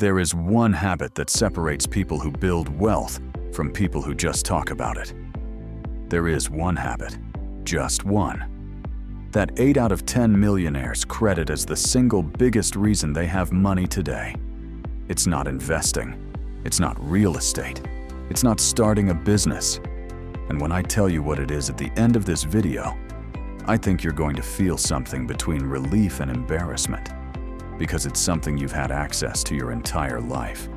There is one habit that separates people who build wealth from people who just talk about it. There is one habit, just one, that 8 out of 10 millionaires credit as the single biggest reason they have money today. It's not investing. It's not real estate. It's not starting a business. And when I tell you what it is at the end of this video, I think you're going to feel something between relief and embarrassment, because it's something you've had access to your entire life.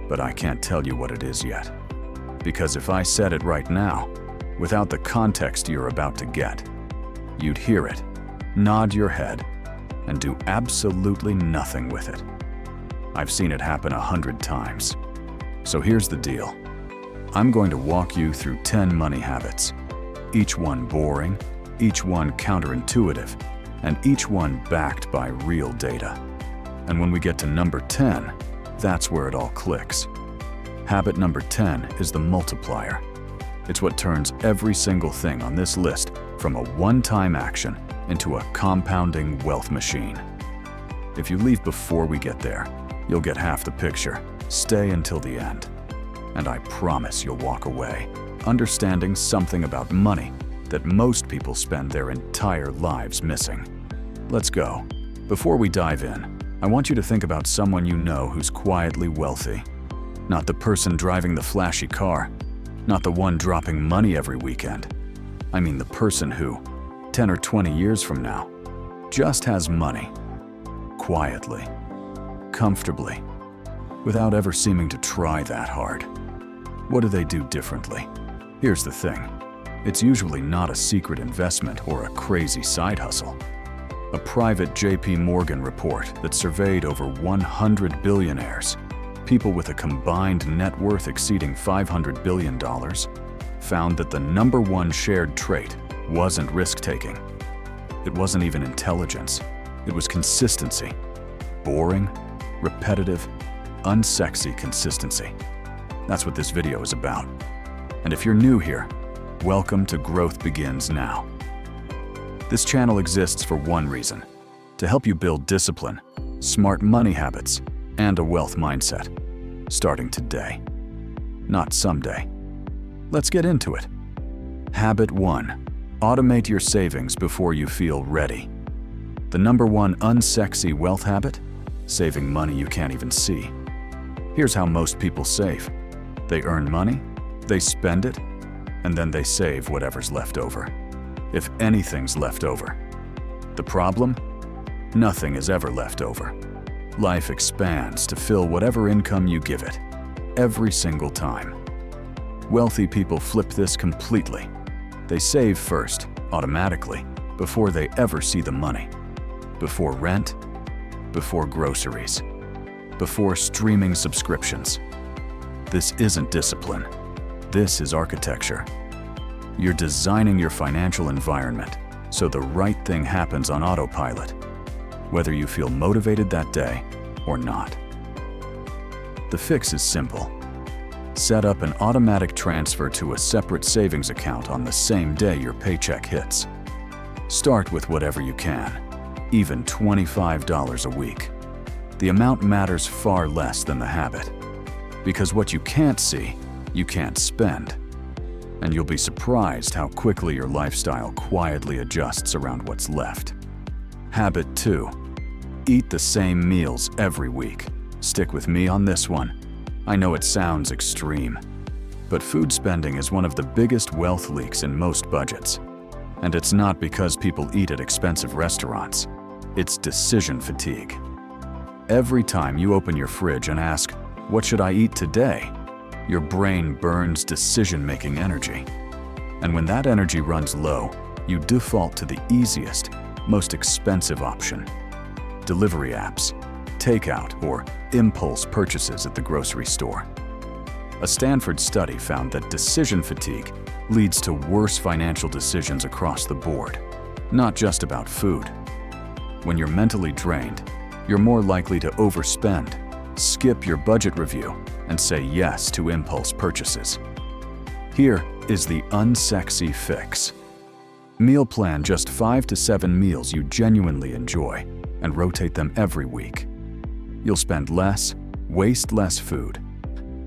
But I can't tell you what it is yet, because if I said it right now, without the context you're about to get, you'd hear it, nod your head, and do absolutely nothing with it. I've seen it happen 100 times. So here's the deal. I'm going to walk you through 10 money habits, each one boring, each one counterintuitive, and each one backed by real data. And when we get to number 10, that's where it all clicks. Habit number 10 is the multiplier. It's what turns every single thing on this list from a one-time action into a compounding wealth machine. If you leave before we get there, you'll get half the picture. Stay until the end. And I promise you'll walk away understanding something about money that most people spend their entire lives missing. Let's go. Before we dive in, I want you to think about someone you know who's quietly wealthy. Not the person driving the flashy car, not the one dropping money every weekend. I mean the person who, 10 or 20 years from now, just has money, quietly, comfortably, without ever seeming to try that hard. What do they do differently? Here's the thing. It's usually not a secret investment or a crazy side hustle. A private JP Morgan report that surveyed over 100 billionaires, people with a combined net worth exceeding $500 billion, found that the number one shared trait wasn't risk-taking. It wasn't even intelligence. It was consistency. Boring, repetitive, unsexy consistency. That's what this video is about. And if you're new here, welcome to Growth Begins Now. This channel exists for one reason: to help you build discipline, smart money habits, and a wealth mindset, starting today, not someday. Let's get into it. Habit 1. Automate your savings before you feel ready. The number one unsexy wealth habit? Saving money you can't even see. Here's how most people save. They earn money, they spend it, and then they save whatever's left over. If anything's left over. The problem? Nothing is ever left over. Life expands to fill whatever income you give it, every single time. Wealthy people flip this completely. They save first, automatically, before they ever see the money. Before rent, before groceries, before streaming subscriptions. This isn't discipline. This is architecture. You're designing your financial environment so the right thing happens on autopilot, whether you feel motivated that day or not. The fix is simple. Set up an automatic transfer to a separate savings account on the same day your paycheck hits. Start with whatever you can, even $25 a week. The amount matters far less than the habit, because what you can't see, you can't spend. And you'll be surprised how quickly your lifestyle quietly adjusts around what's left. Habit 2. Eat the same meals every week. Stick with me on this one. I know it sounds extreme, but food spending is one of the biggest wealth leaks in most budgets. And it's not because people eat at expensive restaurants. It's decision fatigue. Every time you open your fridge and ask, "What should I eat today?" your brain burns decision-making energy. And when that energy runs low, you default to the easiest, most expensive option: delivery apps, takeout, or impulse purchases at the grocery store. A Stanford study found that decision fatigue leads to worse financial decisions across the board, not just about food. When you're mentally drained, you're more likely to overspend, skip your budget review, and say yes to impulse purchases. Here is the unsexy fix. Meal plan just 5 to 7 meals you genuinely enjoy and rotate them every week. You'll spend less, waste less food,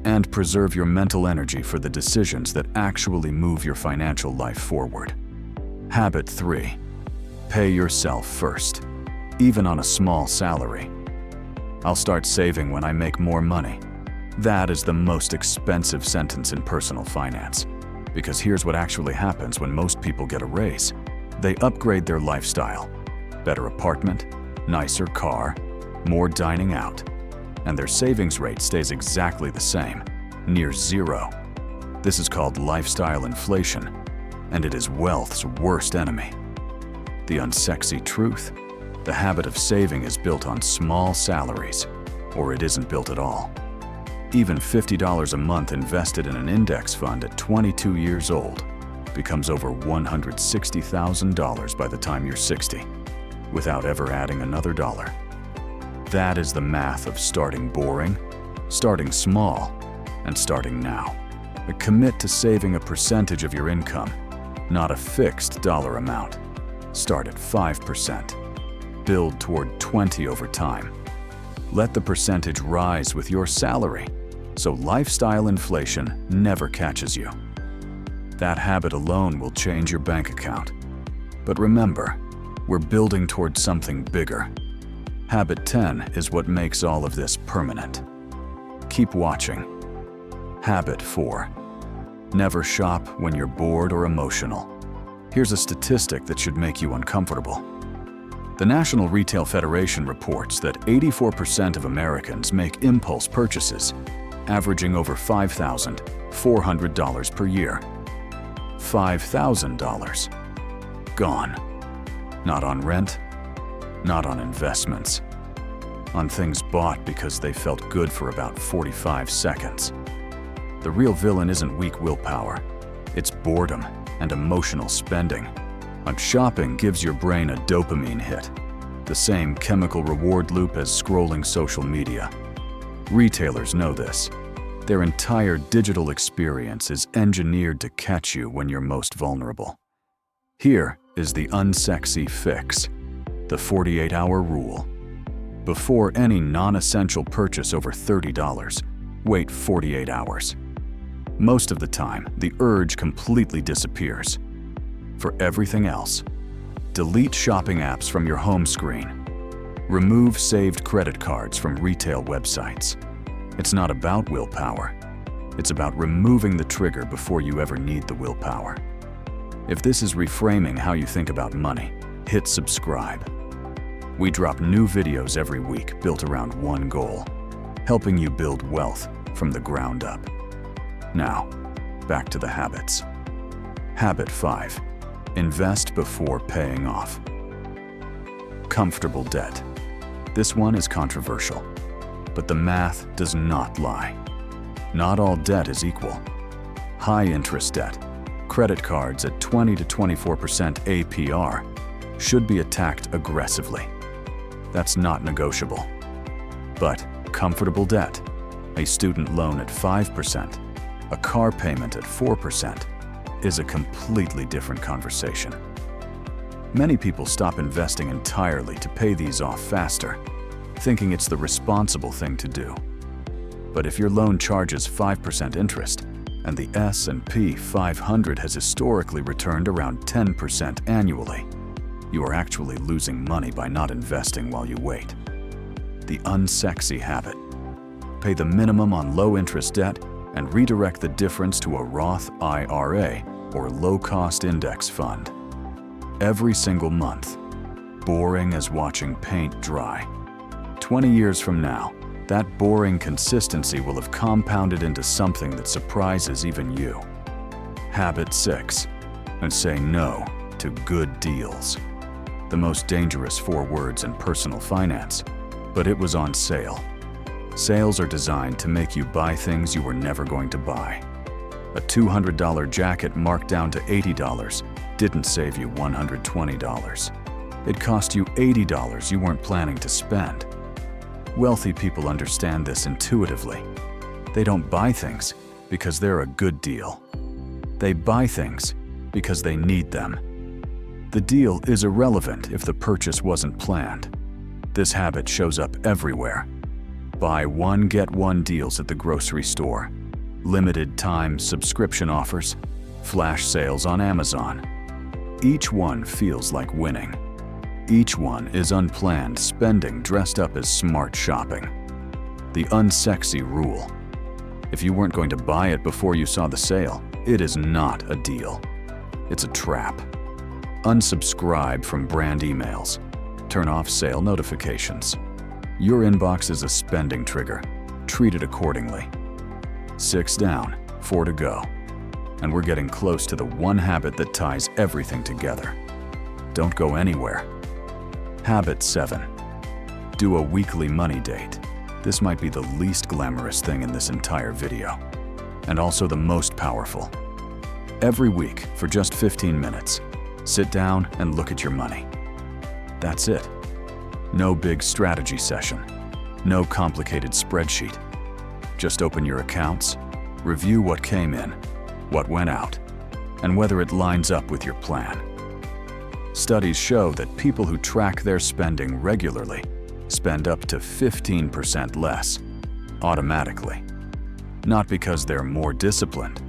and preserve your mental energy for the decisions that actually move your financial life forward. Habit 3. Pay yourself first, even on a small salary. I'll start saving when I make more money. That is the most expensive sentence in personal finance, because here's what actually happens when most people get a raise. They upgrade their lifestyle. Better apartment, nicer car, more dining out, and their savings rate stays exactly the same, near zero. This is called lifestyle inflation, and it is wealth's worst enemy. The unsexy truth: the habit of saving is built on small salaries, or it isn't built at all. Even $50 a month invested in an index fund at 22 years old becomes over $160,000 by the time you're 60, without ever adding another dollar. That is the math of starting boring, starting small, and starting now. Commit to saving a percentage of your income, not a fixed dollar amount. Start at 5%. Build toward 20 over time. Let the percentage rise with your salary, so lifestyle inflation never catches you. That habit alone will change your bank account. But remember, we're building towards something bigger. Habit 10 is what makes all of this permanent. Keep watching. Habit 4. Never shop when you're bored or emotional. Here's a statistic that should make you uncomfortable. The National Retail Federation reports that 84% of Americans make impulse purchases, averaging over $5,400 per year. $5,000 gone. Not on rent, not on investments, on things bought because they felt good for about 45 seconds. The real villain isn't weak willpower, it's boredom and emotional spending. Shopping gives your brain a dopamine hit, the same chemical reward loop as scrolling social media. Retailers know this. Their entire digital experience is engineered to catch you when you're most vulnerable. Here is the unsexy fix, the 48-hour rule. Before any non-essential purchase over $30, wait 48 hours. Most of the time, the urge completely disappears. For everything else, delete shopping apps from your home screen. Remove saved credit cards from retail websites. It's not about willpower. It's about removing the trigger before you ever need the willpower. If this is reframing how you think about money, hit subscribe. We drop new videos every week built around one goal: helping you build wealth from the ground up. Now, back to the habits. Habit 5. Invest before paying off. Comfortable debt. This one is controversial, but the math does not lie. Not all debt is equal. High-interest debt, credit cards at 20 to 24% APR, should be attacked aggressively. That's not negotiable. But comfortable debt, a student loan at 5%, a car payment at 4%, is a completely different conversation. Many people stop investing entirely to pay these off faster, thinking it's the responsible thing to do. But if your loan charges 5% interest, and the S&P 500 has historically returned around 10% annually, you are actually losing money by not investing while you wait. The unsexy habit. Pay the minimum on low-interest debt and redirect the difference to a Roth IRA or low-cost index fund. Every single month. Boring as watching paint dry. 20 years from now, that boring consistency will have compounded into something that surprises even you. Habit 6. And say no to good deals. The most dangerous 4 words in personal finance, but it was on sale. Sales are designed to make you buy things you were never going to buy. A $200 jacket marked down to $80 didn't save you $120. It cost you $80 you weren't planning to spend. Wealthy people understand this intuitively. They don't buy things because they're a good deal. They buy things because they need them. The deal is irrelevant if the purchase wasn't planned. This habit shows up everywhere. buy one, get one deals at the grocery store, limited time subscription offers, flash sales on Amazon. Each one feels like winning. Each one is unplanned spending dressed up as smart shopping. The unsexy rule. If you weren't going to buy it before you saw the sale, it is not a deal. It's a trap. Unsubscribe from brand emails. Turn off sale notifications. Your inbox is a spending trigger. Treat it accordingly. 6 down, 4 to go. And we're getting close to the one habit that ties everything together. Don't go anywhere. Habit 7. Do a weekly money date. This might be the least glamorous thing in this entire video, and also the most powerful. Every week, for just 15 minutes, sit down and look at your money. That's it. No big strategy session. No complicated spreadsheet. Just open your accounts, review what came in, what went out, and whether it lines up with your plan. Studies show that people who track their spending regularly spend up to 15% less, automatically. Not because they're more disciplined,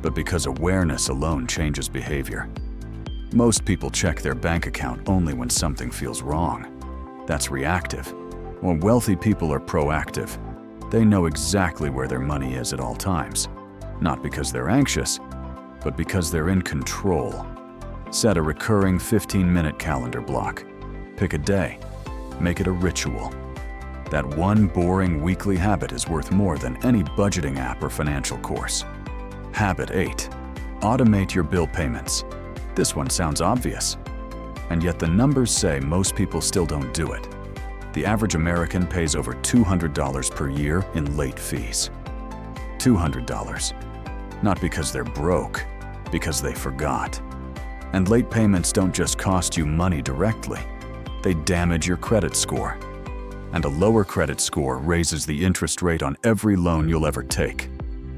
but because awareness alone changes behavior. Most people check their bank account only when something feels wrong. That's reactive. While wealthy people are proactive. They know exactly where their money is at all times, not because they're anxious, but because they're in control. Set a recurring 15-minute calendar block. Pick a day. Make it a ritual. That one boring weekly habit is worth more than any budgeting app or financial course. Habit 8. Automate your bill payments. This one sounds obvious, and yet the numbers say most people still don't do it. The average American pays over $200 per year in late fees. $200. Not because they're broke, because they forgot. And late payments don't just cost you money directly, they damage your credit score. And a lower credit score raises the interest rate on every loan you'll ever take.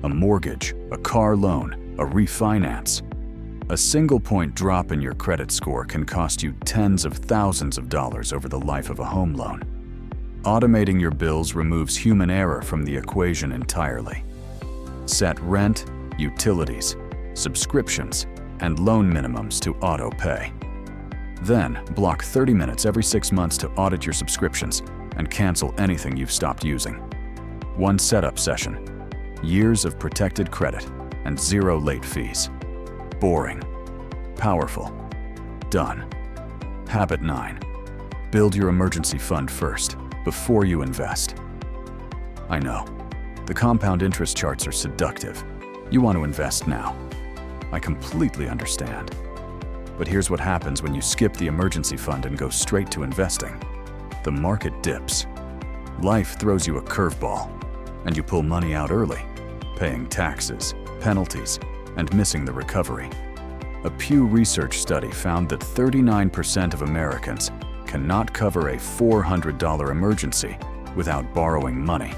A mortgage, a car loan, a refinance. A single-point drop in your credit score can cost you tens of thousands of dollars over the life of a home loan. Automating your bills removes human error from the equation entirely. Set rent, utilities, subscriptions, and loan minimums to auto-pay. Then, block 30 minutes every 6 months to audit your subscriptions and cancel anything you've stopped using. One setup session, years of protected credit, and 0 late fees. Boring. Powerful. Done. Habit 9. Build your emergency fund first, before you invest. I know. The compound interest charts are seductive. You want to invest now. I completely understand. But here's what happens when you skip the emergency fund and go straight to investing. The market dips. Life throws you a curveball, and you pull money out early, paying taxes, penalties, and missing the recovery. A Pew Research study found that 39% of Americans cannot cover a $400 emergency without borrowing money.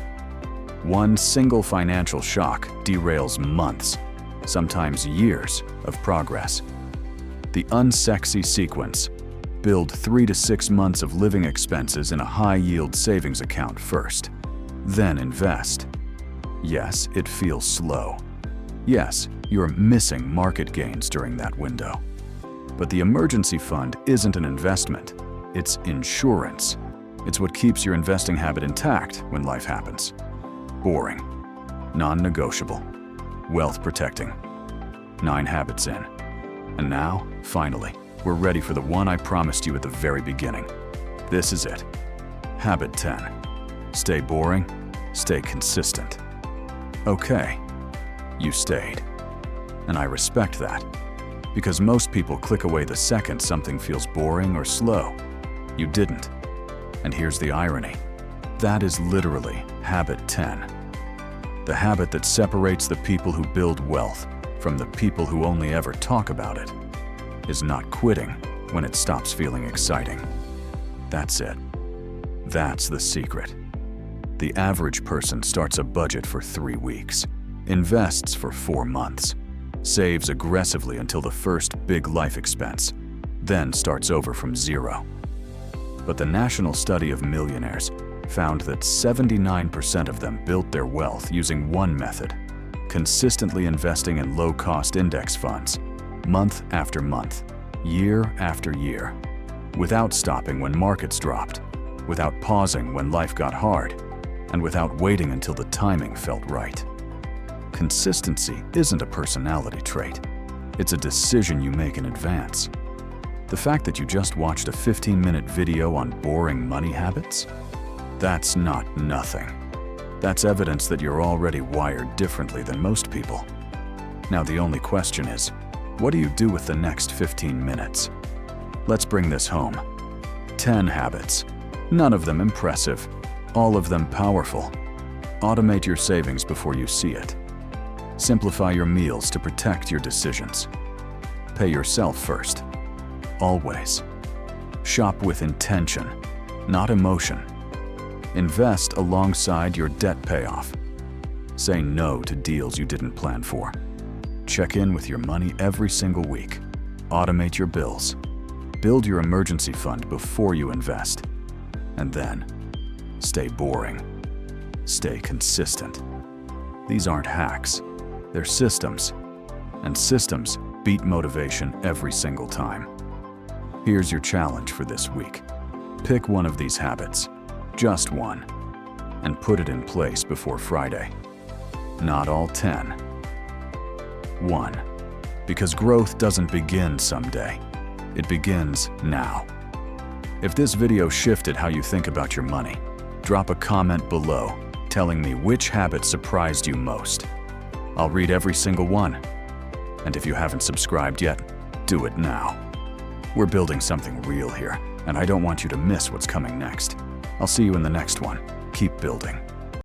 One single financial shock derails months, sometimes years, of progress. The unsexy sequence. Build 3 to 6 months of living expenses in a high-yield savings account first. Then invest. Yes, it feels slow. Yes, you're missing market gains during that window. But the emergency fund isn't an investment. It's insurance. It's what keeps your investing habit intact when life happens. Boring. Non-negotiable. Wealth protecting. 9 habits in. And now, finally, we're ready for the one I promised you at the very beginning. This is it. Habit 10. Stay boring, stay consistent. Okay, you stayed. And I respect that, because most people click away the second something feels boring or slow. You didn't. And here's the irony. That is literally habit 10. The habit that separates the people who build wealth from the people who only ever talk about it is not quitting when it stops feeling exciting. That's it. That's the secret. The average person starts a budget for 3 weeks, invests for 4 months, saves aggressively until the first big life expense, then starts over from zero. But the National Study of Millionaires found that 79% of them built their wealth using one method: consistently investing in low-cost index funds, month after month, year after year, without stopping when markets dropped, without pausing when life got hard, and without waiting until the timing felt right. Consistency isn't a personality trait. It's a decision you make in advance. The fact that you just watched a 15-minute video on boring money habits? That's not nothing. That's evidence that you're already wired differently than most people. Now the only question is, what do you do with the next 15 minutes? Let's bring this home. 10 habits. None of them impressive. All of them powerful. Automate your savings before you see it. Simplify your meals to protect your decisions. Pay yourself first. Always. Shop with intention, not emotion. Invest alongside your debt payoff. Say no to deals you didn't plan for. Check in with your money every single week. Automate your bills. Build your emergency fund before you invest. And then, stay boring. Stay consistent. These aren't hacks. They're systems. And systems beat motivation every single time. Here's your challenge for this week. Pick one of these habits, just one, and put it in place before Friday. Not all 10. 1. Because growth doesn't begin someday. It begins now. If this video shifted how you think about your money, drop a comment below telling me which habit surprised you most. I'll read every single one. And if you haven't subscribed yet, do it now. We're building something real here, and I don't want you to miss what's coming next. I'll see you in the next one. Keep building.